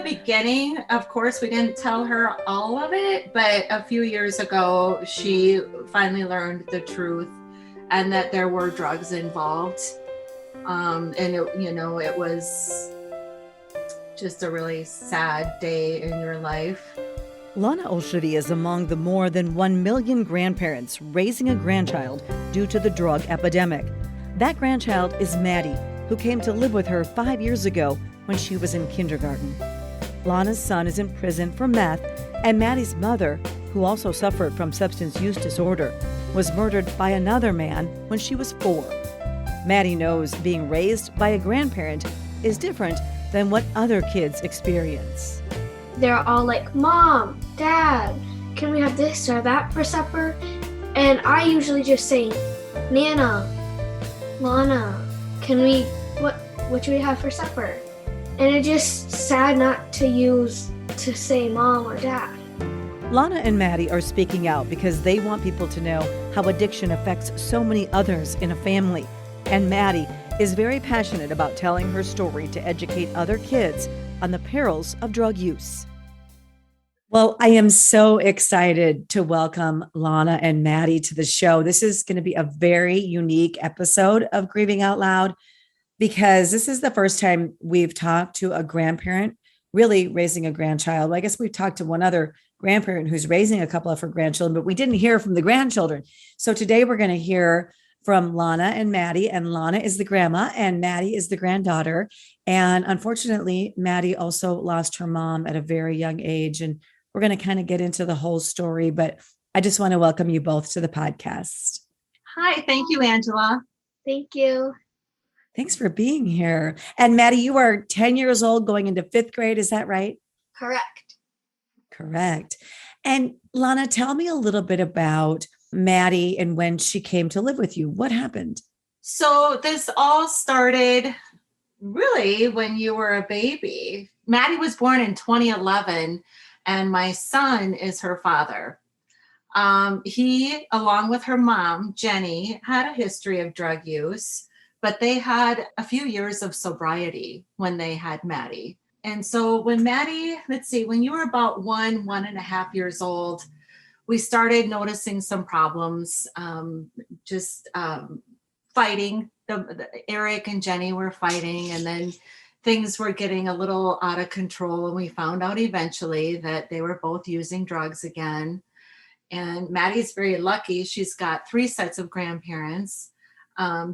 beginning, of course, we didn't tell her all of it, but a few years ago, she finally learned the truth and that there were drugs involved. It was just a really sad day in your life. Lana Olshove is among the more than 1 million grandparents raising a grandchild due to the drug epidemic. That grandchild is Maddie, who came to live with her 5 years ago when she was in kindergarten. Lana's son is in prison for meth, and Maddie's mother, who also suffered from substance use disorder, was murdered by another man when she was 4. Maddie knows being raised by a grandparent is different than what other kids experience. They're all like, Mom, Dad, can we have this or that for supper? And I usually just say, Nana, Lana, what should we have for supper? And it's just sad not to say Mom or Dad. Lana and Maddie are speaking out because they want people to know how addiction affects so many others in a family. And Maddie is very passionate about telling her story to educate other kids on the perils of drug use. Well, I am so excited to welcome Lana and Maddie to the show. This is going to be a very unique episode of Grieving Out Loud because this is the first time we've talked to a grandparent really raising a grandchild. Well, I guess we've talked to one other grandparent who's raising a couple of her grandchildren, but we didn't hear from the grandchildren. So today we're going to hear from Lana and Maddie, and Lana is the grandma and Maddie is the granddaughter. And unfortunately, Maddie also lost her mom at a very young age. And we're going to kind of get into the whole story, but I just want to welcome you both to the podcast. Hi, thank you, Angela. Thank you. Thanks for being here. And Maddie, you are 10 years old going into 5th grade. Is that right? Correct. Correct. And Lana, tell me a little bit about Maddie and when she came to live with you. What happened? So this all started really when you were a baby. Maddie was born in 2011, and my son is her father. He, along with her mom, Jenny, had a history of drug use, but they had a few years of sobriety when they had Maddie. And so when Maddie, when you were about 1.5 years old, we started noticing some problems, fighting. Eric and Jenny were fighting, and then things were getting a little out of control. And we found out eventually that they were both using drugs again. And Maddie's very lucky. She's got 3 sets of grandparents.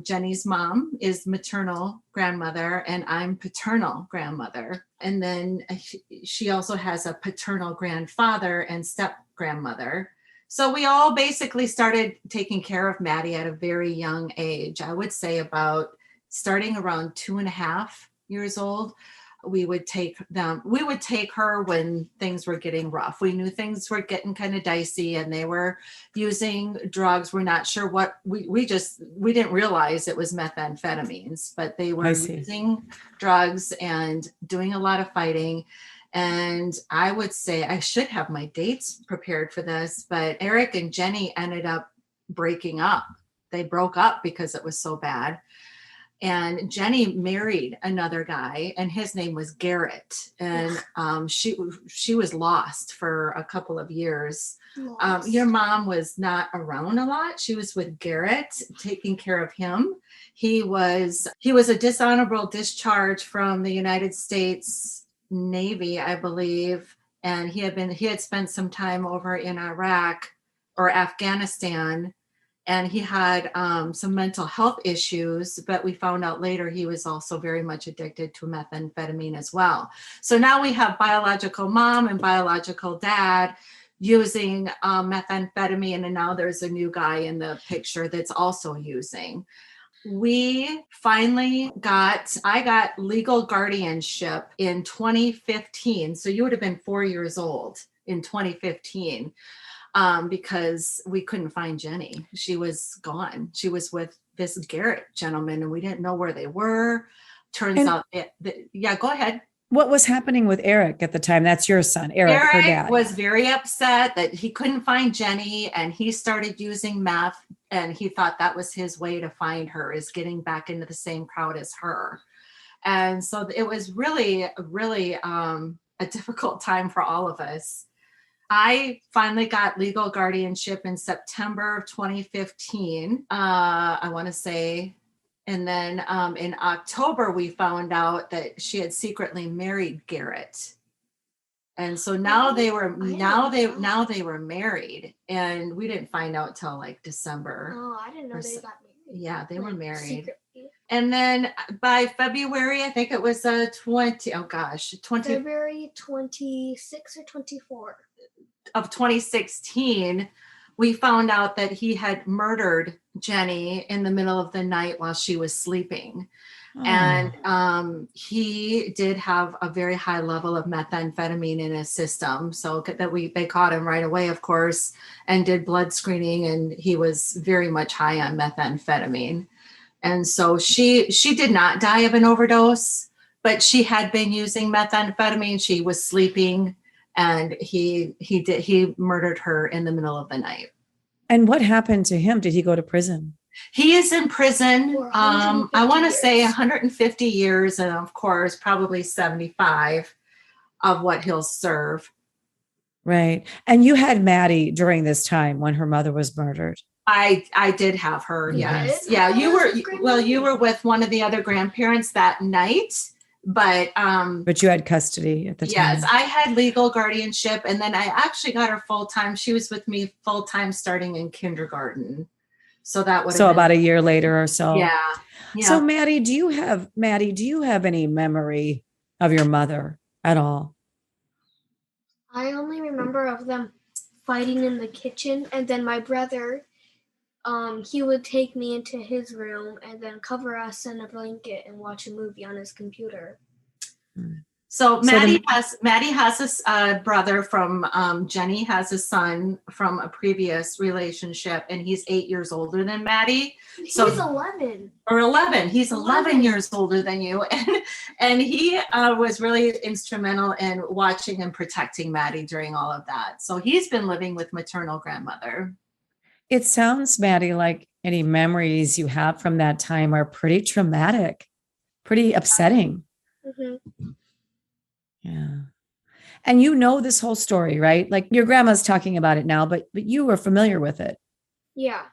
Jenny's mom is maternal grandmother, and I'm paternal grandmother. And then she also has a paternal grandfather and step grandmother. So we all basically started taking care of Maddie at a very young age. I would say about starting around 2.5 years old. We would take her when things were getting rough. We knew things were getting kind of dicey and they were using drugs. We're not sure what we didn't realize it was methamphetamines, but they were using drugs and doing a lot of fighting. And I would say I should have my dates prepared for this, but Eric and Jenny ended up breaking up. They broke up because it was so bad. And Jenny married another guy, and his name was Garrett. And she was lost for a couple of years. Your mom was not around a lot. She was with Garrett, taking care of him. He was a dishonorable discharge from the United States Navy, I believe, and he had spent some time over in Iraq or Afghanistan. And he had some mental health issues, but we found out later he was also very much addicted to methamphetamine as well. So now we have biological mom and biological dad using methamphetamine, and now there's a new guy in the picture that's also using. I got legal guardianship in 2015. So you would have been 4 years old in 2015. Because we couldn't find Jenny. She was gone. She was with this Garrett gentleman, and we didn't know where they were. Turns out, go ahead. What was happening with Eric at the time? That's your son, Eric, her dad. Eric was very upset that he couldn't find Jenny, and he started using meth, and he thought that was his way to find her, is getting back into the same crowd as her. And so it was really, really a difficult time for all of us. I finally got legal guardianship in September of 2015, I want to say. And then in October, we found out that she had secretly married Garrett. And so now they were married, and we didn't find out till like December. Oh, I didn't know they got married. Yeah, they were married. Secretly. And then by February, I think it was February 26 or 24 of 2016, we found out that he had murdered Jenny in the middle of the night while she was sleeping. Oh. And he did have a very high level of methamphetamine in his system. So that they caught him right away, of course, and did blood screening, and he was very much high on methamphetamine. And so she did not die of an overdose, but she had been using methamphetamine. She was sleeping, and he murdered her in the middle of the night. And what happened to him? Did he go to prison? He is in prison. I want to years. say 150 years, and of course, probably 75 of what he'll serve. Right. And you had Maddie during this time when her mother was murdered. I did have her. Yes. Did? Yeah. You were with one of the other grandparents that night, but you had custody at the time. Yes, I had legal guardianship, and then I actually got her full time. She was with me full time starting in kindergarten. So that would have about a year later or so. Yeah. So Maddie, do you have any memory of your mother at all? I only remember of them fighting in the kitchen, and then my brother, he would take me into his room and then cover us in a blanket and watch a movie on his computer. So Maddie has a brother from Jenny has a son from a previous relationship, and he's 8 years older than Maddie. He's 11. Or 11. He's 11 years older than you, and he was really instrumental in watching and protecting Maddie during all of that. So he's been living with maternal grandmother. It sounds, Maddie, like any memories you have from that time are pretty traumatic, pretty upsetting. Mm-hmm. Yeah. And you know this whole story, right? Like your grandma's talking about it now, but you were familiar with it. Yeah.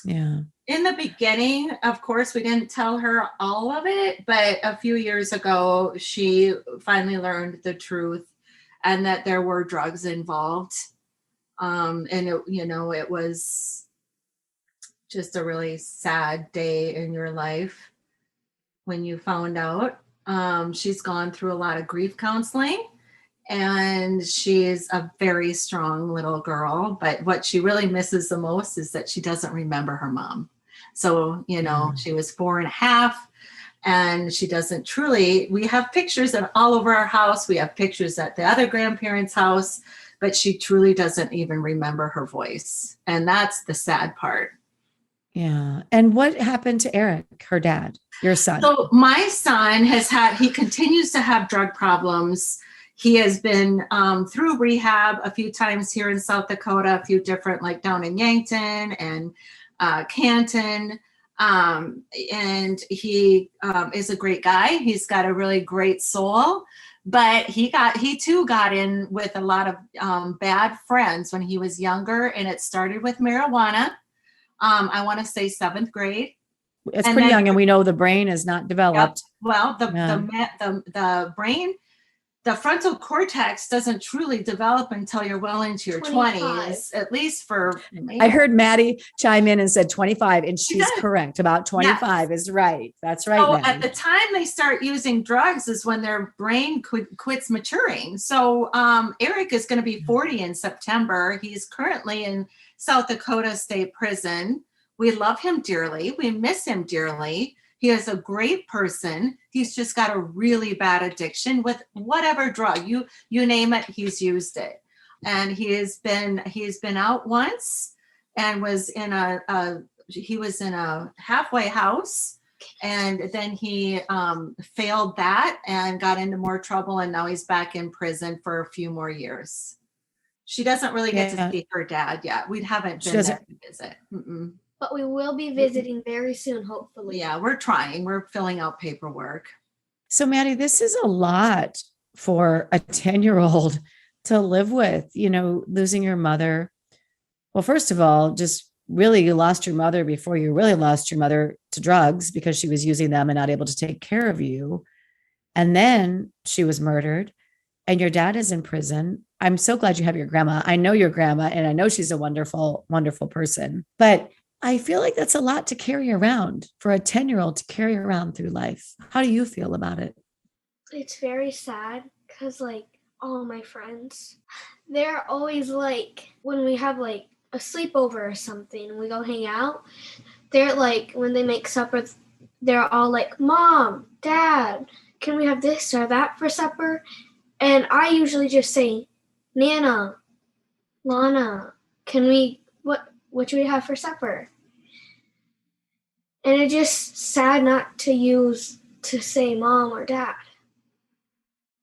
Yeah. In the beginning, of course, we didn't tell her all of it, but a few years ago, she finally learned the truth and that there were drugs involved. And it was just a really sad day in your life when you found out. She's gone through a lot of grief counseling, and she's a very strong little girl. But what she really misses the most is that she doesn't remember her mom. So, she was 4.5, and she doesn't truly. We have pictures of all over our house. We have pictures at the other grandparents' house, but she truly doesn't even remember her voice. And that's the sad part. Yeah. And what happened to Eric, her dad, your son? So my son he continues to have drug problems. He has been through rehab a few times here in South Dakota, a few different, like down in Yankton and Canton. And he is a great guy. He's got a really great soul. But he too got in with a lot of bad friends when he was younger, and it started with marijuana. I want to say 7th grade. It's pretty young, and we know the brain is not developed. Yep. Well, the brain, the frontal cortex doesn't truly develop until you're well into your 20s, at least for me. I heard Maddie chime in and said 25, and she's correct. About 25 is right. That's right. So Maddie. At the time they start using drugs is when their brain quits maturing. So Eric is going to be 40 in September. He's currently in South Dakota State Prison. We love him dearly. We miss him dearly. He is a great person. He's just got a really bad addiction with whatever drug you name it, he's used it. And he's been out once and was in a halfway house, and then he failed that and got into more trouble, and now he's back in prison for a few more years. She doesn't really get to see her dad yet. We haven't been there to visit. Mm-mm. But we will be visiting very soon, hopefully. Yeah, we're trying. We're filling out paperwork. So, Maddie, this is a lot for a 10-year-old to live with, losing your mother. Well, first of all, just really you lost your mother before you really lost your mother to drugs because she was using them and not able to take care of you. And then she was murdered and your dad is in prison. I'm so glad you have your grandma. I know your grandma and I know she's a wonderful, wonderful person, but I feel like that's a lot to carry around for a 10-year-old to carry around through life. How do you feel about it? It's very sad because, like, all my friends, they're always like, when we have like a sleepover or something, we go hang out, they're like, when they make supper, they're all like, Mom, Dad, can we have this or that for supper? And I usually just say, Nana, Lana, what should we have for supper? And it's just sad not to say Mom or Dad.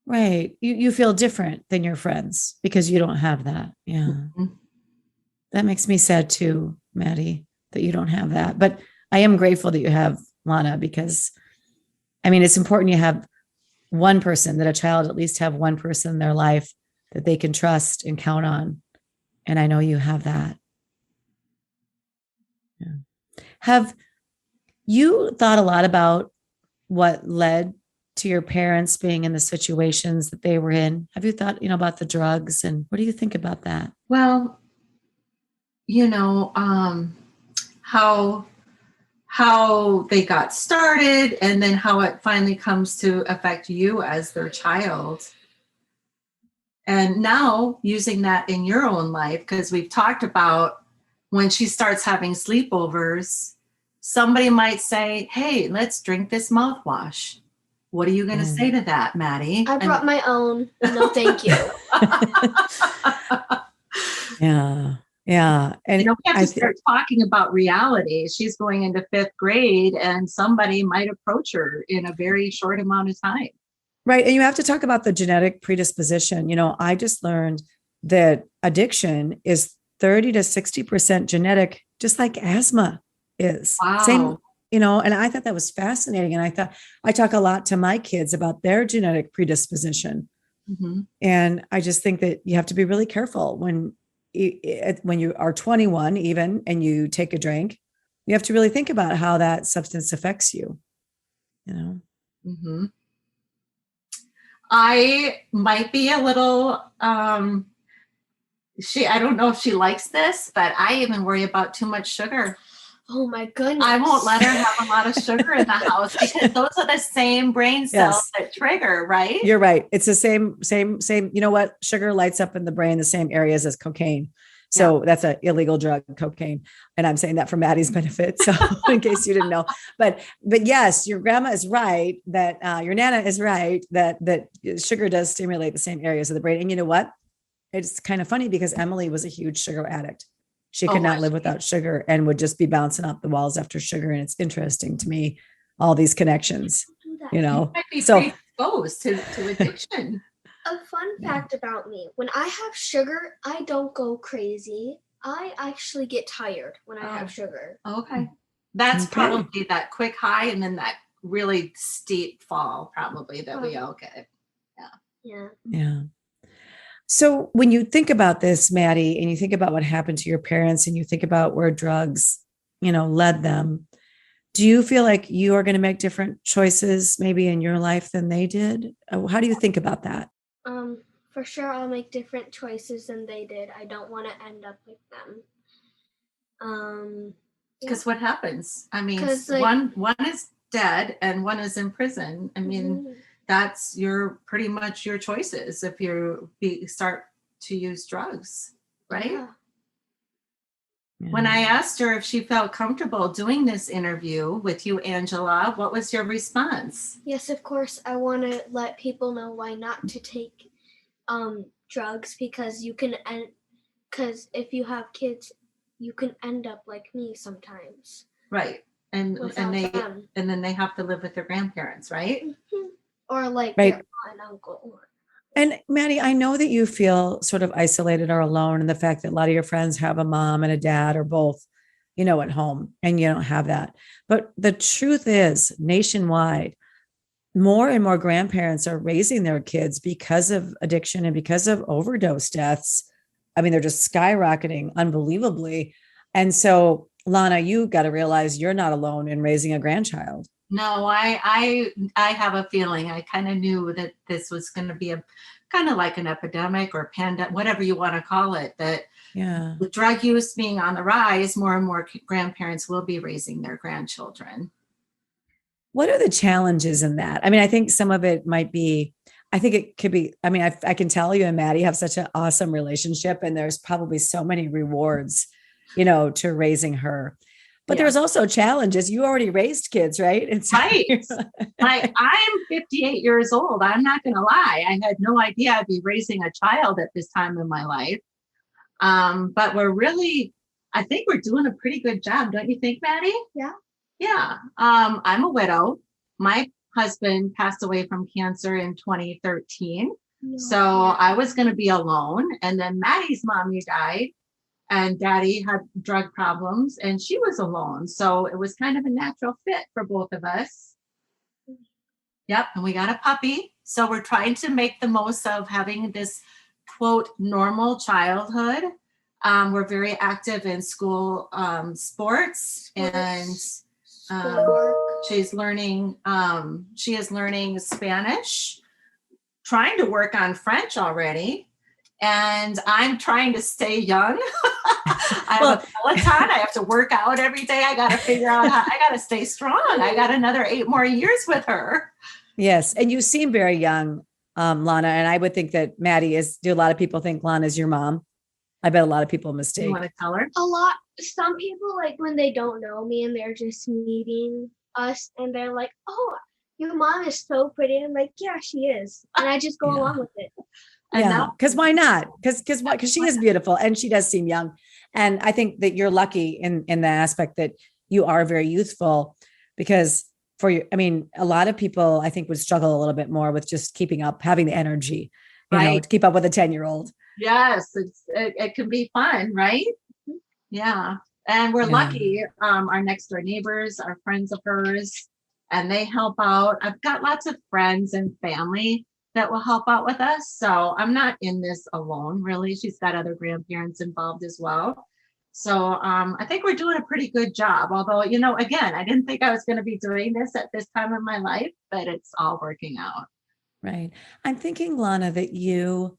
Right. You feel different than your friends because you don't have that. Yeah. Mm-hmm. That makes me sad too, Maddie, that you don't have that. But I am grateful that you have Lana because, it's important you have one person, that a child at least have one person in their life that they can trust and count on. And I know you have that. Yeah. Have you thought a lot about what led to your parents being in the situations that they were in? Have you thought, about the drugs, and what do you think about that? Well, how they got started and then how it finally comes to affect you as their child. And now using that in your own life, because we've talked about when she starts having sleepovers, somebody might say, hey, let's drink this mouthwash. What are you going to say to that, Maddie? I brought my own. No, thank you. Yeah. Yeah. And we have to start talking about reality. She's going into 5th grade and somebody might approach her in a very short amount of time. Right. And you have to talk about the genetic predisposition. I just learned that addiction is 30 to 60% genetic, just like asthma is. Wow. Same, and I thought that was fascinating. And I talk a lot to my kids about their genetic predisposition. Mm-hmm. And I just think that you have to be really careful when you are 21 even and you take a drink. You have to really think about how that substance affects you. Mm-hmm. I might be a little I don't know if she likes this, but I even worry about too much sugar. Oh my goodness. I won't let her have a lot of sugar in the house because those are the same brain cells that trigger, right? You're right. It's the same. You know what? Sugar lights up in the brain, the same areas as cocaine. So that's an illegal drug, cocaine. And I'm saying that for Maddie's benefit. So in case you didn't know, but yes, your grandma is right that your Nana is right that sugar does stimulate the same areas of the brain. And you know what? It's kind of funny because Emily was a huge sugar addict. She could not live without sugar and would just be bouncing off the walls after sugar. And it's interesting to me, all these connections, You might be predisposed to addiction. A fun fact about me, when I have sugar, I don't go crazy. I actually get tired when I have sugar. Okay. That's probably that quick high and then that really steep fall probably that we all get. Yeah. So when you think about this, Maddie, and you think about what happened to your parents and you think about where drugs, led them, do you feel like you are going to make different choices maybe in your life than they did? How do you think about that? For sure I'll make different choices than they did. I don't want to end up like them. Because what happens? One is dead and one is in prison. That's pretty much your choices if you start to use drugs, right? Yeah. When I asked her if she felt comfortable doing this interview with you, Angela, what was your response? Yes, of course. I want to let people know why not to take drugs because because if you have kids, you can end up like me sometimes. Right. And then they have to live with their grandparents, right? Mm-hmm. Or like their aunt and uncle. And Maddie, I know that you feel sort of isolated or alone in the fact that a lot of your friends have a mom and a dad or both, at home, and you don't have that. But the truth is, nationwide, more and more grandparents are raising their kids because of addiction and because of overdose deaths. I mean, they're just skyrocketing unbelievably. And so, Lana, you got to realize you're not alone in raising a grandchild. No, I have a feeling. I kind of knew that this was going to be a kind of like an epidemic or pandemic, whatever you want to call it, that Yeah. with drug use being on the rise, more and more grandparents will be raising their grandchildren. What are the challenges in that? I mean, I think some of it might be, I think it could be, I mean, I can tell you and Maddie have such an awesome relationship, and there's probably so many rewards, to raising her. But Yeah. there's also challenges. You already raised kids, right? And so Right. Like, I'm 58 years old. I'm not going to lie. I had no idea I'd be raising a child at this time in my life. But I think we're doing a pretty good job. Don't you think, Maddie? Yeah. Yeah. I'm a widow. My husband passed away from cancer in 2013. No. So I was going to be alone. And then Maddie's mommy died, and daddy had drug problems, and she was alone. So it was kind of a natural fit for both of us. Yep. And we got a puppy. So we're trying to make the most of having this, quote, normal childhood. We're very active in school sports, and she is learning Spanish, trying to work on French already. And I'm trying to stay young. I have a Peloton. I have to work out every day. I got to figure out how I got to stay strong. I got another 8 more years with her. Yes. And you seem very young, Lana. And I would think that Maddie is, do a lot of people think Lana's your mom? I bet a lot of people mistake. You want to tell her? A lot. Some people, like, when they don't know me and they're just meeting us and they're like, "Oh, your mom is so pretty." I'm like, "Yeah, she is." And I just go along with it. Yeah. Because why not? Because she is beautiful and she does seem young. And I think that you're lucky in the aspect that you are very youthful, because a lot of people I think would struggle a little bit more with just keeping up, having the energy, to keep up with a 10-year-old. Yes, it can be fun, right? Yeah. And we're lucky. Our next door neighbors are friends of hers, and they help out. I've got lots of friends and family that will help out with us. So I'm not in this alone, really. She's got other grandparents involved as well. So I think we're doing a pretty good job. Although, again, I didn't think I was going to be doing this at this time in my life, but it's all working out. Right. I'm thinking, Lana, that you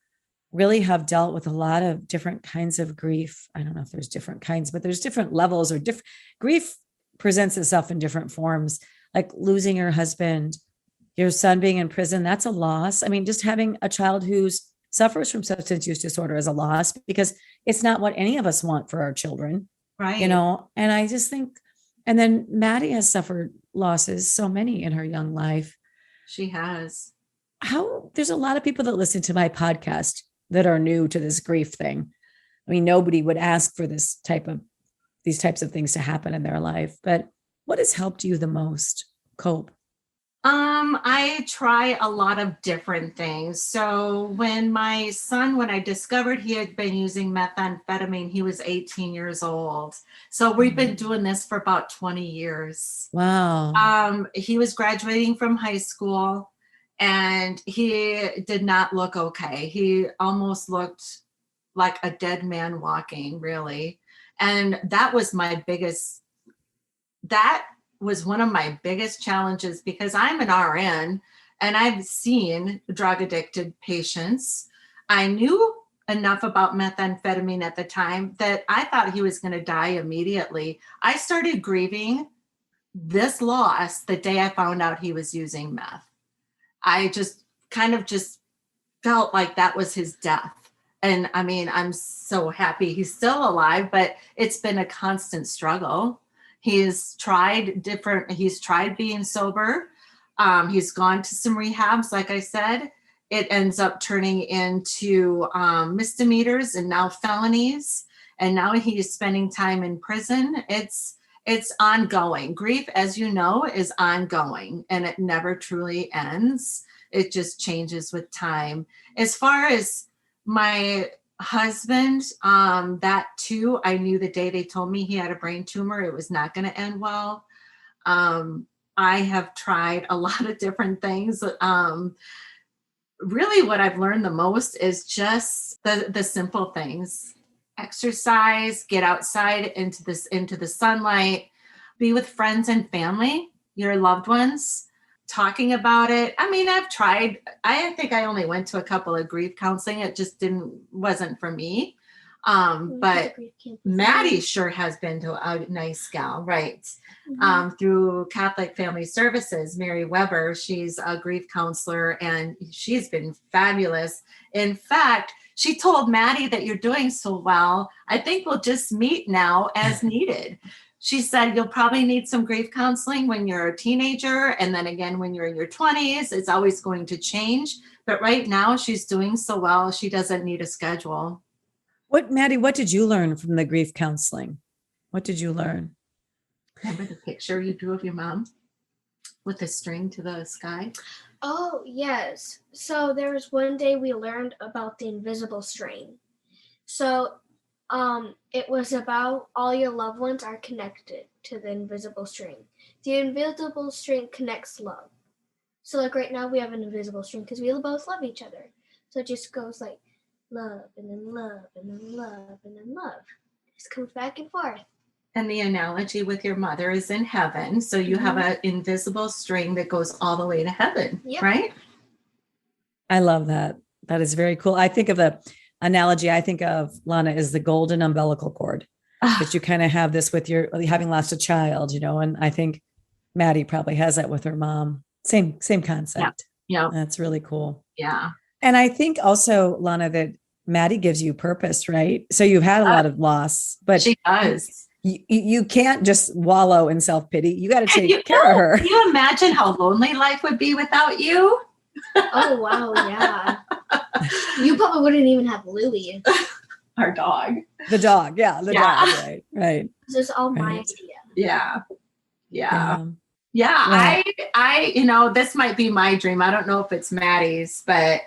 really have dealt with a lot of different kinds of grief. I don't know if there's different kinds, but there's different levels, or different grief presents itself in different forms, like losing your husband, your son being in prison. That's a loss. I mean, just having a child who suffers from substance use disorder is a loss, because it's not what any of us want for our children. Right. And I just think, and then Maddie has suffered losses, so many in her young life. She has. There's a lot of people that listen to my podcast that are new to this grief thing. I mean, nobody would ask for these types of things to happen in their life. But what has helped you the most cope? I try a lot of different things. So when I discovered he had been using methamphetamine, he was 18 years old. So we've been doing this for about 20 years. Wow. He was graduating from high school, and he did not look okay. He almost looked like a dead man walking, really. And that was one of my biggest challenges, because I'm an RN and I've seen drug addicted patients. I knew enough about methamphetamine at the time that I thought he was going to die immediately. I started grieving this loss the day I found out he was using meth. I just felt like that was his death. And I mean, I'm so happy he's still alive, but it's been a constant struggle. He's tried being sober. He's gone to some rehabs. Like I said, it ends up turning into misdemeanors and now felonies. And now he's spending time in prison. It's ongoing. Grief, as you know, is ongoing, and it never truly ends. It just changes with time. As far as my husband, that too, I knew the day they told me he had a brain tumor, it was not going to end well. I have tried a lot of different things. Really what I've learned the most is just the simple things. Exercise, get outside into the sunlight, be with friends and family, your loved ones, talking about it. I mean, I've tried, I think I only went to a couple of grief counseling. It just wasn't for me. But Maddie sure has been to a nice gal, right? Through Catholic Family Services, Mary Weber, she's a grief counselor and she's been fabulous. In fact, she told Maddie that you're doing so well. I think we'll just meet now as needed. She said, you'll probably need some grief counseling when you're a teenager. And then again, when you're in your 20s, it's always going to change. But right now she's doing so well. She doesn't need a schedule. Maddie, what did you learn from the grief counseling? What did you learn? Remember the picture you drew of your mom with the string to the sky? Oh, yes. So there was one day we learned about the invisible string. So it was about all your loved ones are connected to the invisible string. The invisible string connects love. So like right now we have an invisible string because we both love each other. So it just goes like love and then love and then love and then love. It just comes back and forth. And the analogy with your mother is in heaven. So you have an invisible string that goes all the way to heaven, right? I love that. That is very cool. I think of the analogy, I think of Lana is the golden umbilical cord that you kind of have this with your having lost a child, and I think Maddie probably has that with her mom. Same concept. Yeah. That's really cool. Yeah. And I think also, Lana, that Maddie gives you purpose, right? So you've had a lot of loss, but she does. You can't just wallow in self-pity. You got to take care of her. Can you imagine how lonely life would be without you? Oh, wow. Yeah. You probably wouldn't even have Louie. Our dog. The dog. Yeah. The dog. Right. This is all my idea. Yeah. I this might be my dream. I don't know if it's Maddie's, but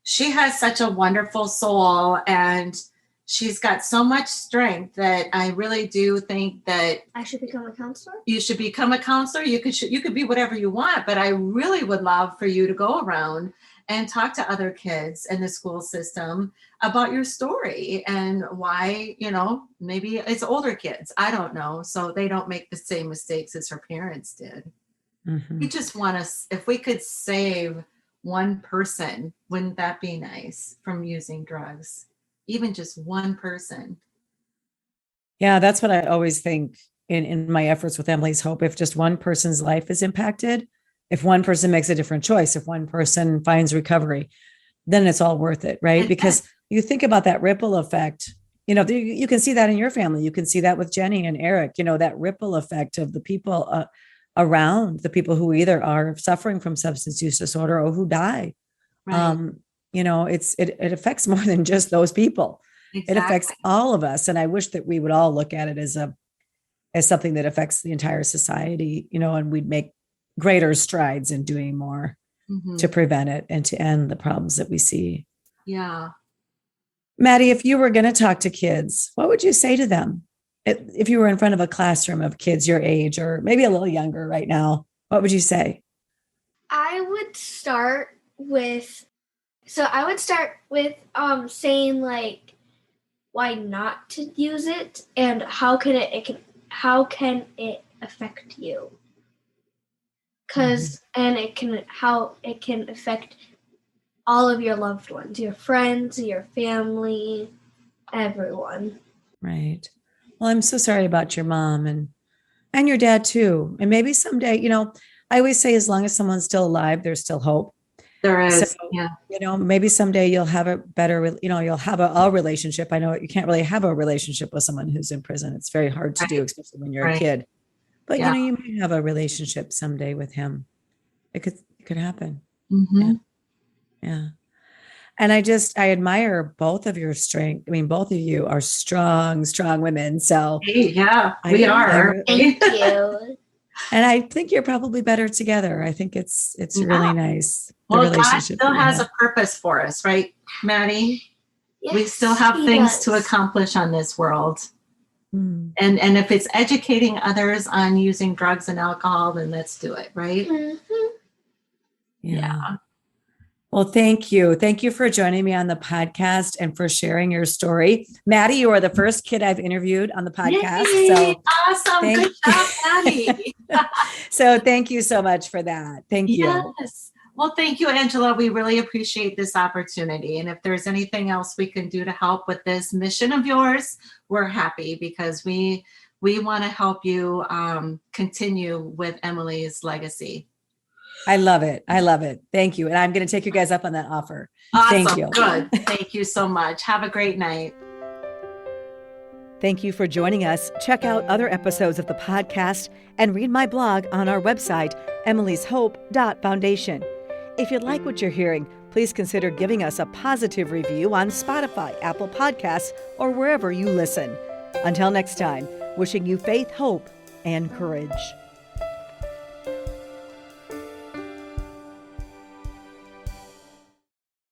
she has such a wonderful soul and she's got so much strength that I really do think that I should become a counselor. You should become a counselor. You could be whatever you want, but I really would love for you to go around and talk to other kids in the school system about your story and why, maybe it's older kids. I don't know. So they don't make the same mistakes as her parents did. Mm-hmm. We just want us, if we could save one person, wouldn't that be nice from using drugs? Even just one person. Yeah, that's what I always think in my efforts with Emily's Hope. If just one person's life is impacted, if one person makes a different choice, if one person finds recovery, then it's all worth it, right? Because you think about that ripple effect, you can see that in your family. You can see that with Jenny and Eric, that ripple effect of the people around, the people who either are suffering from substance use disorder or who die. Right. It affects more than just those people. Exactly. It affects all of us. And I wish that we would all look at it as something that affects the entire society, and we'd make greater strides in doing more to prevent it and to end the problems that we see. Yeah. Maddie, if you were going to talk to kids, what would you say to them? If you were in front of a classroom of kids your age or maybe a little younger right now, what would you say? I would start with saying like why not to use it and how can it affect you? How it can affect all of your loved ones, your friends, your family, everyone. Right. Well, I'm so sorry about your mom and your dad too. And maybe someday, I always say as long as someone's still alive, there's still hope. There is. So, maybe someday you'll have a better, you'll have a relationship. I know you can't really have a relationship with someone who's in prison. It's very hard to do, especially when you're a kid. But you may have a relationship someday with him. It could happen. Mm-hmm. Yeah. And I admire both of your strength. I mean, both of you are strong women. So we are. Thank you. And I think you're probably better together. I think it's really nice. Well, God still has a purpose for us, right, Maddie? Yes, we still have things to accomplish on this world. Mm. And if it's educating others on using drugs and alcohol, then let's do it, right? Mhm. Yeah. Well, thank you. Thank you for joining me on the podcast and for sharing your story. Maddie, you are the first kid I've interviewed on the podcast. Yay! So Awesome. thank Good job, Maddie. So thank you so much for that. Thank you. Yes. Well, thank you, Angela. We really appreciate this opportunity. And if there's anything else we can do to help with this mission of yours, we're happy because we want to help you continue with Emily's legacy. I love it. I love it. Thank you. And I'm going to take you guys up on that offer. Awesome. Thank you. Good. Thank you so much. Have a great night. Thank you for joining us. Check out other episodes of the podcast and read my blog on our website, emilyshope.foundation. If you like what you're hearing, please consider giving us a positive review on Spotify, Apple Podcasts, or wherever you listen. Until next time, wishing you faith, hope, and courage.